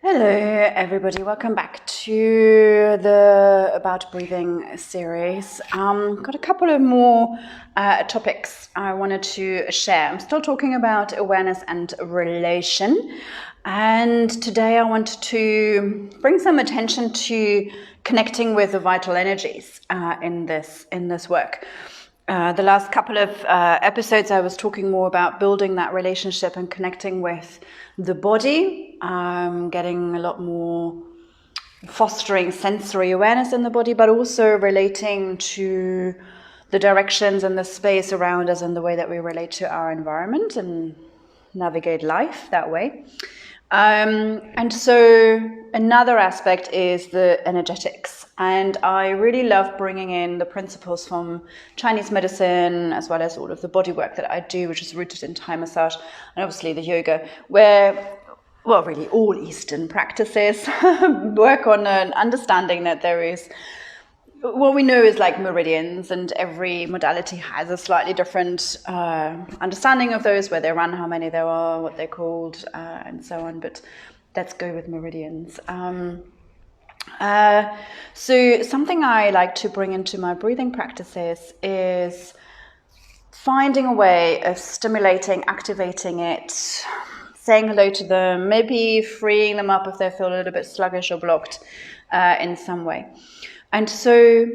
Hello everybody, welcome back to the About Breathing series. Got a couple of more topics I wanted to share. I'm still talking about awareness and relation, and today I wanted to bring some attention to connecting with the vital energies in this work. The last couple of episodes I was talking more about building that relationship and connecting with the body, getting a lot more fostering sensory awareness in the body, but also relating to the directions and the space around us and the way that we relate to our environment and navigate life that way. And so another aspect is the energetics, and I really love bringing in the principles from Chinese medicine as well as all of the body work that I do, which is rooted in Thai massage and obviously the yoga, where, well, really all Eastern practices work on an understanding that there is what we know is like meridians, and every modality has a slightly different understanding of those, where they run, how many there are, what they're called, and so on. But let's go with meridians. So something I like to bring into my breathing practices is finding a way of stimulating, activating it, saying hello to them, maybe freeing them up if they feel a little bit sluggish or blocked in some way. And so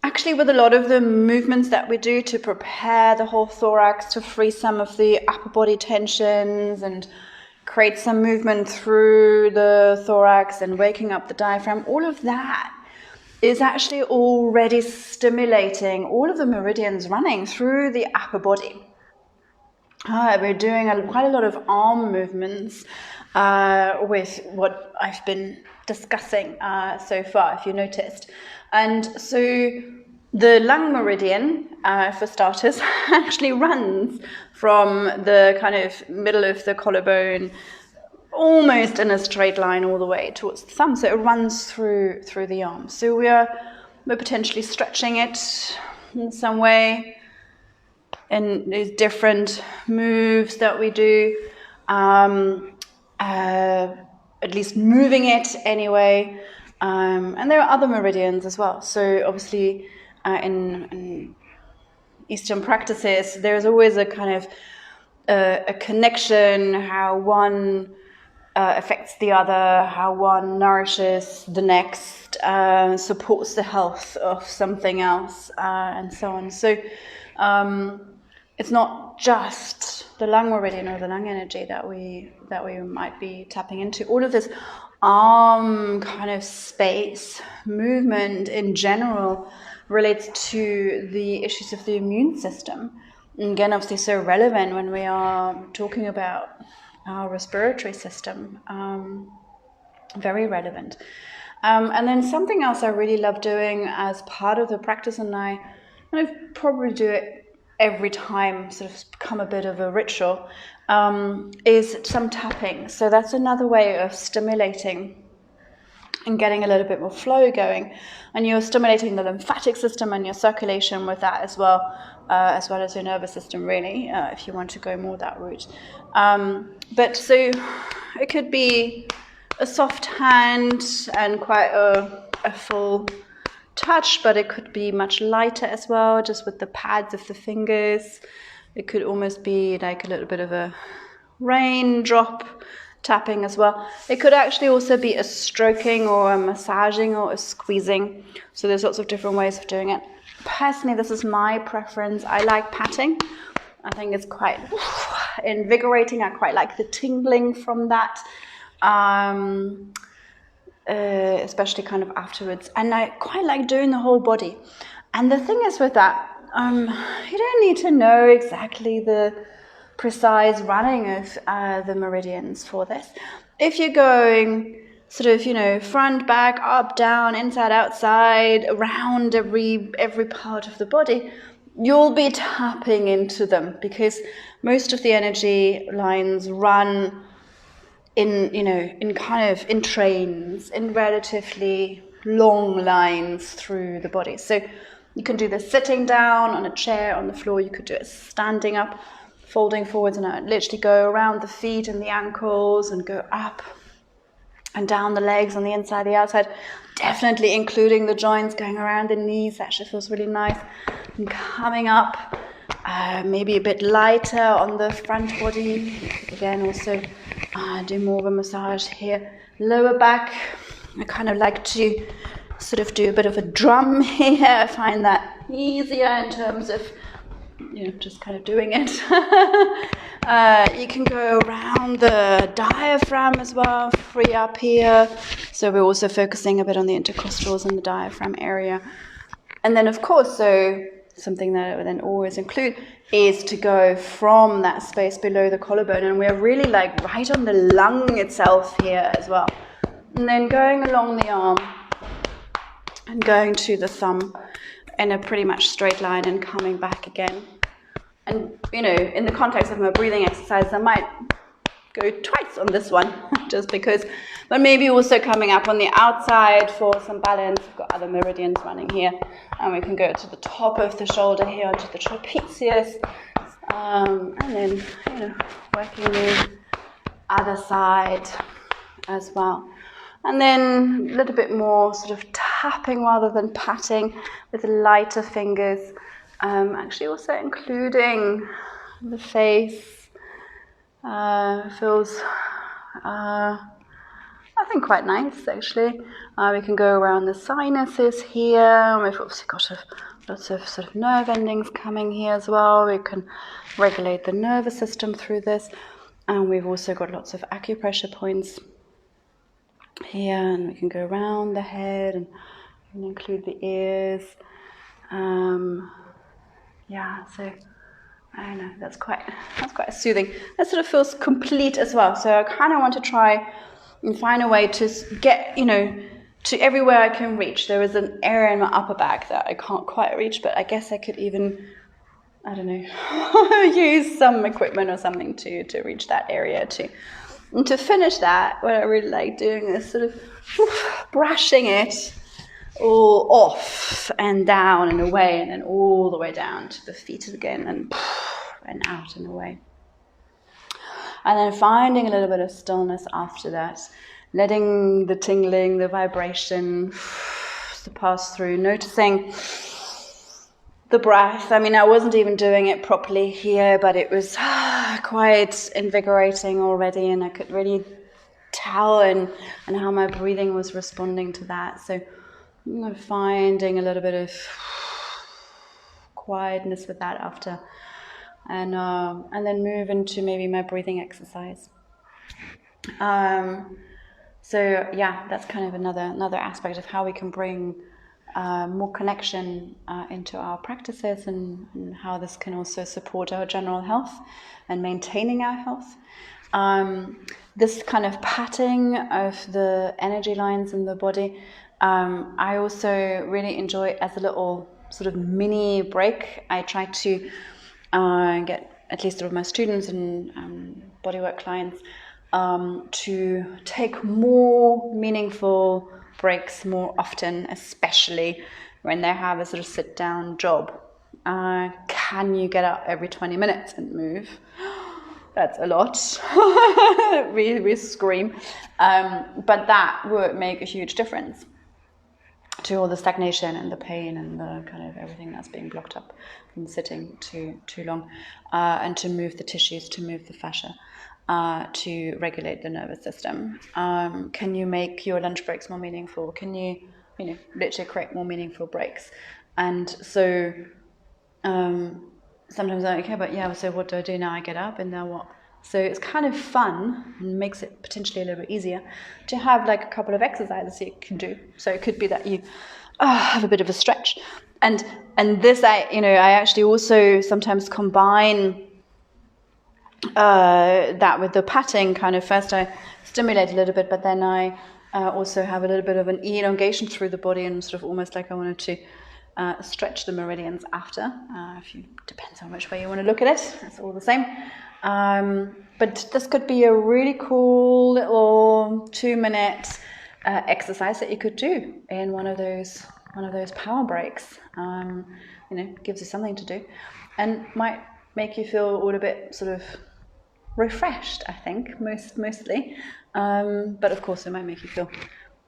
actually with a lot of the movements that we do to prepare the whole thorax, to free some of the upper body tensions and create some movement through the thorax and waking up the diaphragm, all of that is actually already stimulating all of the meridians running through the upper body. We're doing quite a lot of arm movements with what I've been discussing so far, if you noticed. And so the lung meridian, for starters, actually runs from the kind of middle of the collarbone almost in a straight line all the way towards the thumb. So it runs through the arm. So we're potentially stretching it in some way, and these different moves that we do, at least moving it anyway. And there are other meridians as well. So obviously in Eastern practices, there's always a kind of a connection, how one affects the other, how one nourishes the next, supports the health of something else, and so on. So it's not just the lung meridian or the lung energy that we might be tapping into. All of this arm kind of space movement in general relates to the issues of the immune system. And again, obviously so relevant when we are talking about our respiratory system. Very relevant. And then something else I really love doing as part of the practice, and I kind of probably do it every time, sort of become a bit of a ritual, is some tapping. So that's another way of stimulating and getting a little bit more flow going. And you're stimulating the lymphatic system and your circulation with that as well as your nervous system, really, if you want to go more that route. But so it could be a soft hand and quite a full touch, but it could be much lighter as well, just with the pads of the fingers. It could almost be like a little bit of a raindrop tapping as well. It could actually also be a stroking or a massaging or a squeezing. So there's lots of different ways of doing it. Personally, this is my preference. I like patting. I think it's quite invigorating. I quite like the tingling from that. Especially kind of afterwards, and I quite like doing the whole body. And the thing is with that, you don't need to know exactly the precise running of the meridians for this. If you're going sort of, front, back, up, down, inside, outside, around every part of the body, you'll be tapping into them, because most of the energy lines run in trains, in relatively long lines through the body. So you can do this sitting down on a chair, on the floor. You could do it standing up, folding forwards, and literally go around the feet and the ankles and go up and down the legs on the inside, the outside, definitely including the joints going around the knees. That actually feels really nice. And coming up, maybe a bit lighter on the front body. Again, also do more of a massage here. Lower back, I kind of like to sort of do a bit of a drum here. I find that easier in terms of, just kind of doing it. You can go around the diaphragm as well, free up here. So we're also focusing a bit on the intercostals and the diaphragm area. And then, of course, so something that I would then always include is to go from that space below the collarbone. And we're really like right on the lung itself here as well. And then going along the arm and going to the thumb in a pretty much straight line and coming back again. And, in the context of my breathing exercise, I might go twice on this one, just because, but maybe also coming up on the outside for some balance. We've got other meridians running here, and we can go to the top of the shoulder here, onto the trapezius, and then, working the other side as well. And then a little bit more sort of tapping rather than patting with lighter fingers. Actually also including the face. Feels, I think, quite nice actually. We can go around the sinuses here. We've obviously got lots of sort of nerve endings coming here as well. We can regulate the nervous system through this. And we've also got lots of acupressure points here, and we can go around the head and include the ears. So I don't know, that's quite soothing. That sort of feels complete as well. So I kind of want to try and find a way to get, to everywhere I can reach. There is an area in my upper back that I can't quite reach, but I guess I could even, I don't know, use some equipment or something to reach that area too. And to finish that, what I really like doing is sort of brushing it all off and down and away, and then all the way down to the feet again, and out and away. And then finding a little bit of stillness after that, letting the tingling, the vibration to pass through, noticing the breath. I mean, I wasn't even doing it properly here, but it was quite invigorating already, and I could really tell and how my breathing was responding to that. So finding a little bit of quietness with that after, and then move into maybe my breathing exercise. So that's kind of another aspect of how we can bring more connection into our practices, and how this can also support our general health and maintaining our health. This kind of patting of the energy lines in the body, I also really enjoy it as a little sort of mini break. I try to get, at least with my students and bodywork clients, to take more meaningful breaks more often, especially when they have a sort of sit-down job. Can you get up every 20 minutes and move? That's a lot. we scream. But that would make a huge difference to all the stagnation and the pain and the kind of everything that's being blocked up from sitting too long, and to move the tissues, to move the fascia, to regulate the nervous system. Can you make your lunch breaks more meaningful? Can you literally create more meaningful breaks? And so sometimes I'm like, okay, but so what do I do now? I get up, and now what? So it's kind of fun and makes it potentially a little bit easier to have like a couple of exercises you can do. So it could be that you have a bit of a stretch, and this I actually also sometimes combine that with the patting. Kind of first I stimulate a little bit, but then I also have a little bit of an elongation through the body, and sort of almost like I wanted to stretch the meridians after. Depends on which way you want to look at it. It's all the same. But this could be a really cool little 2-minute exercise that you could do in one of those power breaks. Gives you something to do, and might make you feel all a bit sort of refreshed, I think, mostly. But of course, it might make you feel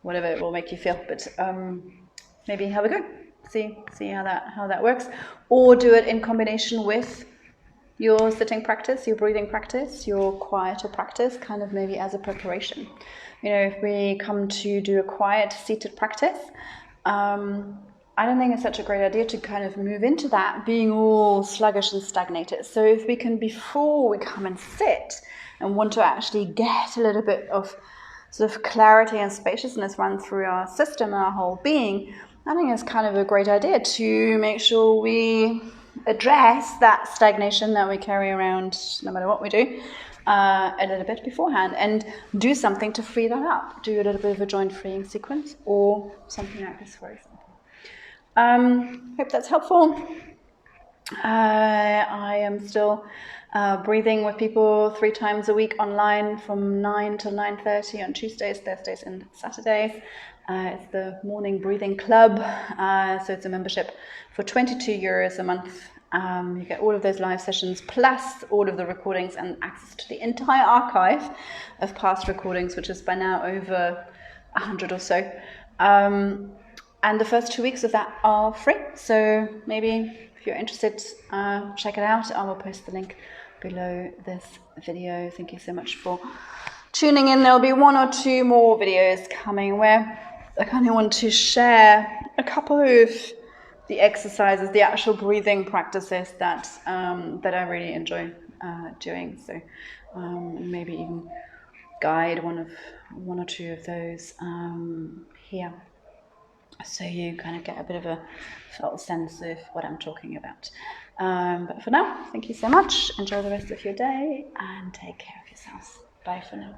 whatever it will make you feel. But maybe have a go, see how that works, or do it in combination with your sitting practice, your breathing practice, your quieter practice, kind of maybe as a preparation. You know, if we come to do a quiet seated practice, I don't think it's such a great idea to kind of move into that being all sluggish and stagnated. So if we can, before we come and sit and want to actually get a little bit of sort of clarity and spaciousness run through our system and our whole being, I think it's kind of a great idea to make sure we address that stagnation that we carry around no matter what we do a little bit beforehand, and do something to free that up. Do a little bit of a joint freeing sequence or something like this, for example. Hope that's helpful. I am still breathing with people 3 times a week online from 9 till 9:30 on Tuesdays, Thursdays and Saturdays. It's the Morning Breathing Club, so it's a membership for €22 a month. You get all of those live sessions plus all of the recordings and access to the entire archive of past recordings, which is by now over 100 or so. And the first 2 weeks of that are free, so maybe if you're interested, check it out. I will post the link below this video. Thank you so much for tuning in. There'll be 1 or 2 more videos coming where I kind of want to share a couple of the exercises, the actual breathing practices that I really enjoy doing. So maybe even guide one or two of those here, so you kind of get a bit of a felt sense of what I'm talking about. But for now, thank you so much. Enjoy the rest of your day and take care of yourselves. Bye for now.